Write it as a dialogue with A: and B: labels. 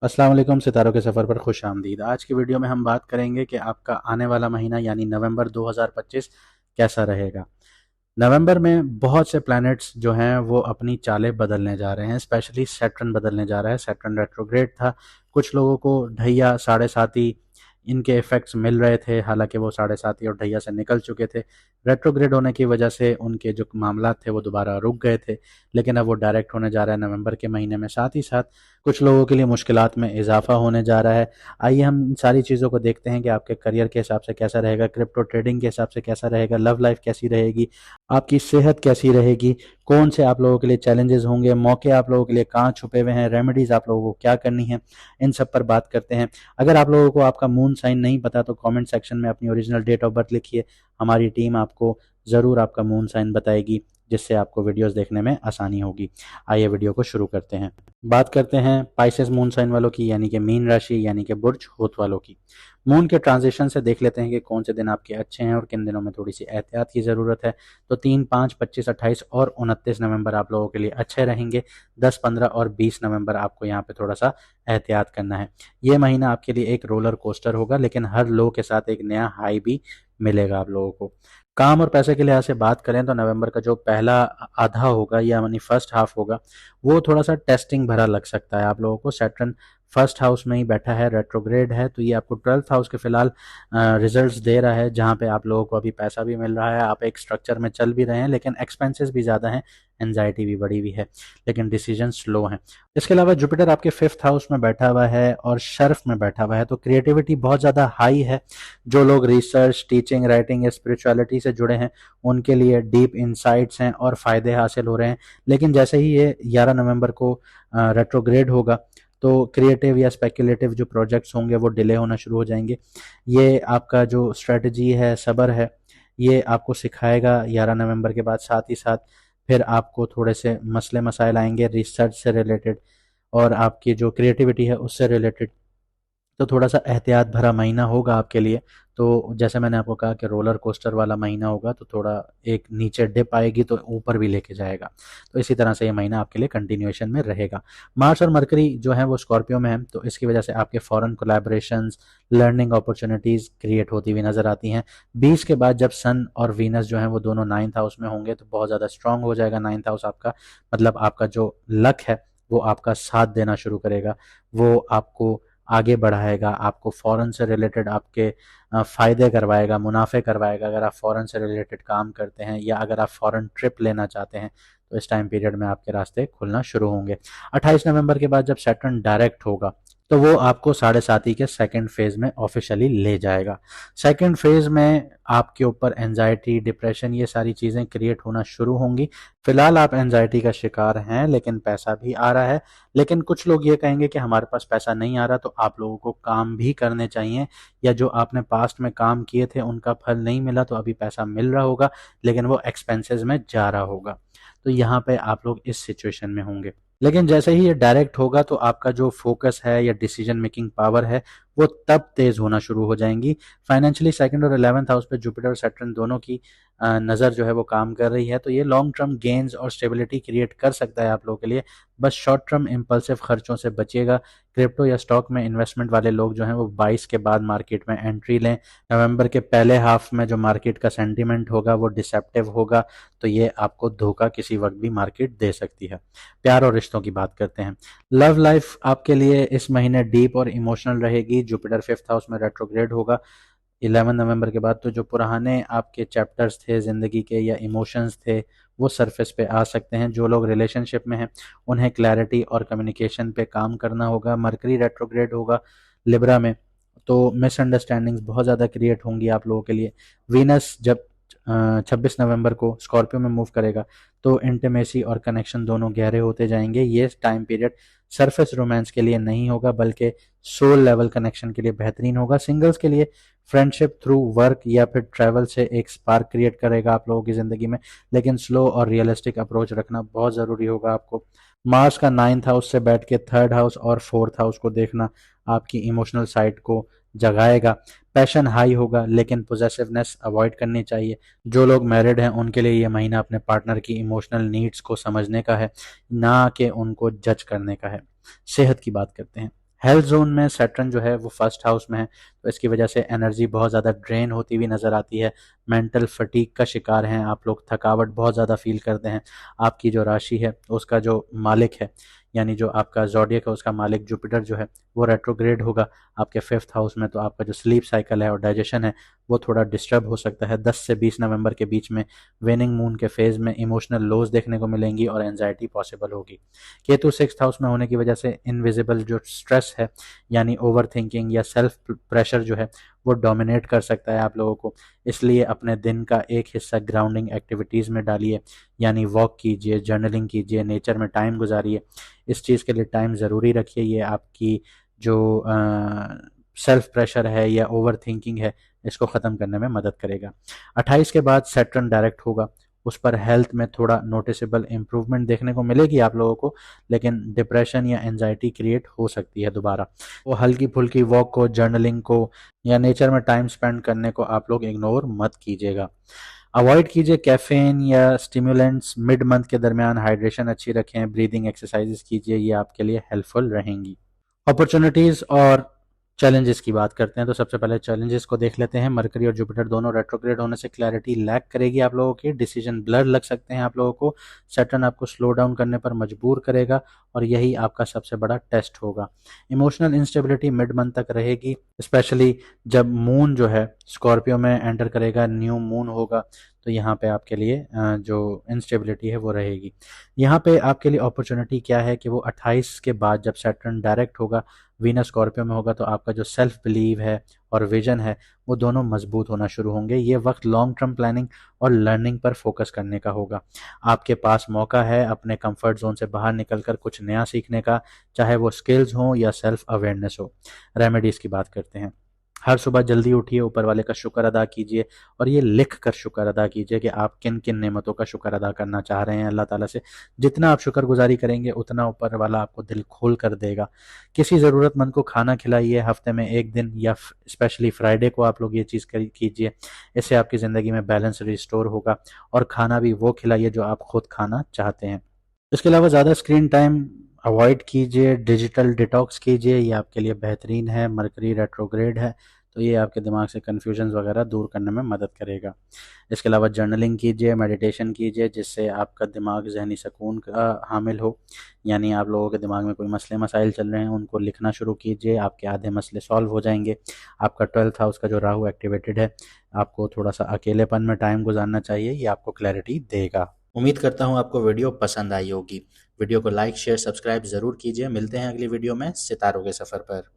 A: अस्सलाम वालेकुम, सितारों के सफ़र पर खुश आमदीद। आज की वीडियो में हम बात करेंगे कि आपका आने वाला महीना यानी नवंबर 2025 कैसा रहेगा। नवंबर में बहुत से प्लैनेट्स जो हैं वो अपनी चालें बदलने जा रहे हैं, स्पेशली सैटर्न बदलने जा रहा है। सैटर्न रेट्रोग्रेड था, कुछ लोगों को ढैया साढ़े साती इनके इफ़ेक्ट्स मिल रहे थे, हालांकि वो साढ़े साती और ढैया से निकल चुके थे। रेट्रोग्रेड होने की वजह से उनके जो मामला थे वो दोबारा रुक गए थे, लेकिन अब वो डायरेक्ट होने जा रहा है नवंबर के महीने में। साथ ही साथ कुछ लोगों के लिए मुश्किलात में इजाफा होने जा रहा है। आइए हम इन सारी चीज़ों को देखते हैं कि आपके करियर के हिसाब से कैसा रहेगा, क्रिप्टो ट्रेडिंग के हिसाब से कैसा रहेगा, लव लाइफ कैसी रहेगी, आपकी सेहत कैसी रहेगी, कौन से आप लोगों के लिए चैलेंजेस होंगे, मौके आप लोगों के लिए कहाँ छुपे हुए हैं, रेमेडीज आप लोगों को क्या करनी है, इन सब पर बात करते हैं। अगर आप लोगों को आपका मून साइन नहीं पता तो कमेंट सेक्शन में अपनी ओरिजिनल डेट ऑफ बर्थ लिखिए, हमारी टीम आपको ज़रूर आपका मून साइन बताएगी, जिससे आपको वीडियोस देखने में आसानी होगी। आइए वीडियो को शुरू करते हैं। बात करते हैं पाइसेस मून साइन वालों की, यानी कि मीन राशि यानी कि बुर्ज होत वालों की। मून के ट्रांजिशन से देख लेते हैं कि कौन से दिन आपके अच्छे हैं और किन दिनों में थोड़ी सी एहतियात की ज़रूरत है। तो 3, 5, 25, 28 और 29 नवंबर आप लोगों के लिए अच्छे रहेंगे। 10, 15 और 20 नवंबर आपको यहाँ पे थोड़ा सा एहतियात करना है। ये महीना आपके लिए एक रोलर कोस्टर होगा, लेकिन हर लो के साथ एक नया हाई भी मिलेगा आप लोगों को। काम और पैसे के लिहाज से बात करें तो नवंबर का जो पहला आधा होगा या यानी फर्स्ट हाफ होगा, वो थोड़ा सा टेस्टिंग भरा लग सकता है आप लोगों को। सैटर्न फर्स्ट हाउस में ही बैठा है, रेट्रोग्रेड है, तो ये आपको 12th हाउस के फिलहाल रिजल्ट्स दे रहा है, जहाँ पे आप लोगों को अभी पैसा भी मिल रहा है, आप एक स्ट्रक्चर में चल भी रहे हैं, लेकिन एक्सपेंसेस भी ज़्यादा हैं, एनजाइटी भी बढ़ी हुई है, लेकिन डिसीजन स्लो हैं। इसके अलावा जुपिटर आपके 5th हाउस में बैठा हुआ है और शर्फ में बैठा हुआ है, तो क्रिएटिविटी बहुत ज़्यादा हाई है। जो लोग रिसर्च, टीचिंग, राइटिंग या स्पिरिचुअलिटी से जुड़े हैं, उनके लिए डीप इंसाइट्स हैं और फ़ायदे हासिल हो रहे हैं। लेकिन जैसे ही ये 11 नवंबर को रेट्रोग्रेड होगा, तो क्रिएटिव या स्पेकुलेटिव जो प्रोजेक्ट्स होंगे वो डिले होना शुरू हो जाएंगे। ये आपका जो स्ट्रेटजी है, सब्र है, ये आपको सिखाएगा 11 नवंबर के बाद। साथ ही साथ फिर आपको थोड़े से मसले मसाइल आएंगे रिसर्च से रिलेटेड और आपकी जो क्रिएटिविटी है उससे रिलेटेड, तो थोड़ा सा एहतियात भरा महीना होगा आपके लिए। तो जैसे मैंने आपको कहा कि रोलर कोस्टर वाला महीना होगा, तो थोड़ा एक नीचे डिप आएगी तो ऊपर भी लेके जाएगा। तो इसी तरह से ये महीना आपके लिए कंटिन्यूएशन में रहेगा। मार्स और मरकरी जो है वो स्कॉर्पियो में है, तो इसकी वजह से आपके foreign collaborations, learning opportunities create होती हुई नजर आती हैं। 20 के बाद जब सन और वीनस जो है वो दोनों 9th हाउस में होंगे, तो बहुत ज़्यादा स्ट्रांग हो जाएगा 9th हाउस आपका। मतलब आपका जो लक है वो आपका साथ देना शुरू करेगा, वो आपको आगे बढ़ाएगा, आपको फ़ॉरेन से रिलेटेड आपके फ़ायदे करवाएगा, मुनाफ़े करवाएगा। अगर आप फ़ॉरेन से रिलेटेड काम करते हैं या अगर आप फ़ॉरेन ट्रिप लेना चाहते हैं, तो इस टाइम पीरियड में आपके रास्ते खुलना शुरू होंगे। 28 नवंबर के बाद जब सैटर्न डायरेक्ट होगा, तो वो आपको साढ़े साती के सेकंड फेज में ऑफिशियली ले जाएगा। सेकंड फेज में आपके ऊपर एंजाइटी, डिप्रेशन, ये सारी चीज़ें क्रिएट होना शुरू होंगी। फिलहाल आप एंजाइटी का शिकार हैं, लेकिन पैसा भी आ रहा है। लेकिन कुछ लोग ये कहेंगे कि हमारे पास पैसा नहीं आ रहा, तो आप लोगों को काम भी करने चाहिए, या जो आपने पास्ट में काम किए थे उनका फल नहीं मिला तो अभी पैसा मिल रहा होगा, लेकिन वो एक्सपेंसेस में जा रहा होगा। तो यहाँ पे आप लोग इस सिचुएशन में होंगे। लेकिन जैसे ही ये डायरेक्ट होगा, तो आपका जो फोकस है या डिसीजन मेकिंग पावर है वो तब तेज होना शुरू हो जाएंगी। फाइनेंशियली सेकंड और 11th हाउस पे जुपिटर और सैटर्न दोनों की नज़र जो है वो काम कर रही है, तो ये लॉन्ग टर्म गेन्स और स्टेबिलिटी क्रिएट कर सकता है आप लोगों के लिए। बस शॉर्ट टर्म इम्पल्सिव खर्चों से बचिएगा। क्रिप्टो या स्टॉक में इन्वेस्टमेंट वाले लोग जो हैं वो 22 के बाद मार्केट में एंट्री लें। नवंबर के पहले हाफ में जो मार्केट का सेंटीमेंट होगा वो डिसेप्टिव होगा, तो ये आपको धोखा किसी वक्त भी मार्केट दे सकती है। प्यार और रिश्तों की बात करते हैं। लव लाइफ आपके लिए इस महीने डीप और इमोशनल रहेगी। जुपिटर 5th हाउस में रेट्रोग्रेड होगा 11 नवंबर के बाद, तो जो पुराने आपके चैप्टर्स थे ज़िंदगी के या इमोशंस थे, वो सरफेस पे आ सकते हैं। जो लोग रिलेशनशिप में हैं उन्हें क्लैरिटी और कम्युनिकेशन पे काम करना होगा। मरकरी रेट्रोग्रेड होगा लिब्रा में, तो मिसअंडरस्टैंडिंग्स बहुत ज़्यादा क्रिएट होंगी आप लोगों के लिए। वीनस जब 26 नवंबर को स्कॉर्पियो में मूव करेगा, तो इंटीमेसी और कनेक्शन दोनों गहरे होते जाएंगे। ये टाइम पीरियड सरफेस रोमांस के लिए नहीं होगा, बल्कि सोल लेवल कनेक्शन के लिए बेहतरीन होगा। सिंगल्स के लिए फ्रेंडशिप थ्रू वर्क या फिर ट्रैवल से एक स्पार्क क्रिएट करेगा आप लोगों की ज़िंदगी में, लेकिन स्लो और रियलिस्टिक अप्रोच रखना बहुत ज़रूरी होगा आपको। मार्स का 9th हाउस से बैठ के 3rd हाउस और 4th हाउस को देखना आपकी इमोशनल साइड को जगाएगा। पैशन हाई होगा, लेकिन पोजेसिवनेस अवॉइड करनी चाहिए। जो लोग मैरिड हैं उनके लिए ये महीना अपने पार्टनर की इमोशनल नीड्स को समझने का है, ना कि उनको जज करने का है। सेहत की बात करते हैं। हेल्थ जोन में सैटर्न जो है वो फर्स्ट हाउस में है, तो इसकी वजह से एनर्जी बहुत ज़्यादा ड्रेन होती हुई नज़र आती है। मेंटल फटीग का शिकार हैं आप लोग, थकावट बहुत ज़्यादा फील करते हैं। आपकी जो राशि है उसका जो मालिक है, यानी जो आपका ज़ोडिएक है उसका मालिक जुपिटर जो है वो रेट्रोग्रेड होगा आपके फिफ्थ हाउस में, तो आपका जो स्लीप साइकिल है और डाइजेशन है वो थोड़ा डिस्टर्ब हो सकता है। 10 से 20 नवंबर के बीच में वेनिंग मून के फेज़ में इमोशनल लोज देखने को मिलेंगी और एंजाइटी पॉसिबल होगी। केतु सिक्स्थ हाउस में होने की वजह से इनविजिबल जो स्ट्रेस है, यानी ओवर थिंकिंग या सेल्फ प्रेशर जो है वो डोमिनेट कर सकता है आप लोगों को। इसलिए अपने दिन का एक हिस्सा ग्राउंडिंग एक्टिविटीज़ में डालिए, यानी वॉक कीजिए, जर्नलिंग कीजिए, नेचर में टाइम गुजारिए। इस चीज़ के लिए टाइम ज़रूरी रखिए। ये आपकी जो सेल्फ प्रेशर है या ओवर थिंकिंग है इसको ख़त्म करने में मदद करेगा। 28 के बाद सैटर्न डायरेक्ट होगा, उस पर हेल्थ में थोड़ा नोटिसेबल इम्प्रूवमेंट देखने को मिलेगी आप लोगों को, लेकिन डिप्रेशन या एंजाइटी क्रिएट हो सकती है दोबारा। वो हल्की फुल्की वॉक को, जर्नलिंग को या नेचर में टाइम स्पेंड करने को आप लोग इग्नोर मत कीजिएगा। अवॉइड कीजिए कैफीन या स्टिमुलेंट्स मिड मंथ के दरमियान। हाइड्रेशन अच्छी रखें, ब्रीदिंग एक्सरसाइजेस कीजिए, ये आपके लिए हेल्पफुल रहेंगी। अपॉर्चुनिटीज़ और चैलेंजेस की बात करते हैं, तो सबसे पहले चैलेंजेस को देख लेते हैं। मरकरी और जुपिटर दोनों रेट्रोग्रेड होने से क्लैरिटी लैक करेगी आप लोगों की, डिसीजन ब्लर लग सकते हैं आप लोगों को। सैटर्न आपको स्लो डाउन करने पर मजबूर करेगा और यही आपका सबसे बड़ा टेस्ट होगा। इमोशनल इंस्टेबिलिटी मिड मंथ तक रहेगी, स्पेशली जब मून जो है स्कॉर्पियो में एंटर करेगा, न्यू मून होगा, तो यहाँ पे आपके लिए जो इंस्टेबिलिटी है वो रहेगी। यहाँ पे आपके लिए अपॉर्चुनिटी क्या है कि वो 28 के बाद जब सैटर्न डायरेक्ट होगा, वीनस स्कॉर्पियो में होगा, तो आपका जो सेल्फ बिलीव है और विजन है वो दोनों मजबूत होना शुरू होंगे। ये वक्त लॉन्ग टर्म प्लानिंग और लर्निंग पर फोकस करने का होगा। आपके पास मौका है अपने कंफर्ट जोन से बाहर निकलकर कुछ नया सीखने का, चाहे वो स्किल्स हो या सेल्फ अवेयरनेस हो। रेमेडीज़ की बात करते हैं। हर सुबह जल्दी उठिए, ऊपर वाले का शुक्र अदा कीजिए और ये लिख कर शुक्र अदा कीजिए कि आप किन किन नेमतों का शुक्र अदा करना चाह रहे हैं अल्लाह ताला से। जितना आप शुक्रगुजारी करेंगे उतना ऊपर वाला आपको दिल खोल कर देगा। किसी ज़रूरतमंद को खाना खिलाइए, हफ्ते में एक दिन या स्पेशली फ्राइडे को आप लोग ये चीज़ कीजिए। इससे आपकी ज़िंदगी में बैलेंस रिस्टोर होगा और खाना भी वो खिलाइए जो आप खुद खाना चाहते हैं। इसके अलावा ज़्यादा स्क्रीन टाइम अवॉइड कीजिए, डिजिटल डिटॉक्स कीजिए, ये आपके लिए बेहतरीन है। मरकरी रेट्रोग्रेड है तो ये आपके दिमाग से कन्फ्यूजन्स वगैरह दूर करने में मदद करेगा। इसके अलावा जर्नलिंग कीजिए, मेडिटेशन कीजिए, जिससे आपका दिमाग ज़हनी सुकून का हामिल हो। यानी आप लोगों के दिमाग में कोई मसले मसाइल चल रहे हैं उनको लिखना शुरू कीजिए, आपके आधे मसले सॉल्व हो जाएंगे। आपका 12th हाउस का जो राहु एक्टिवेटेड है, आपको थोड़ा सा अकेलेपन में टाइम गुजारना चाहिए, ये आपको क्लैरिटी देगा। उम्मीद करता हूँ आपको वीडियो पसंद आई होगी। वीडियो को लाइक शेयर सब्सक्राइब ज़रूर कीजिए। मिलते हैं अगली वीडियो में सितारों के सफ़र पर।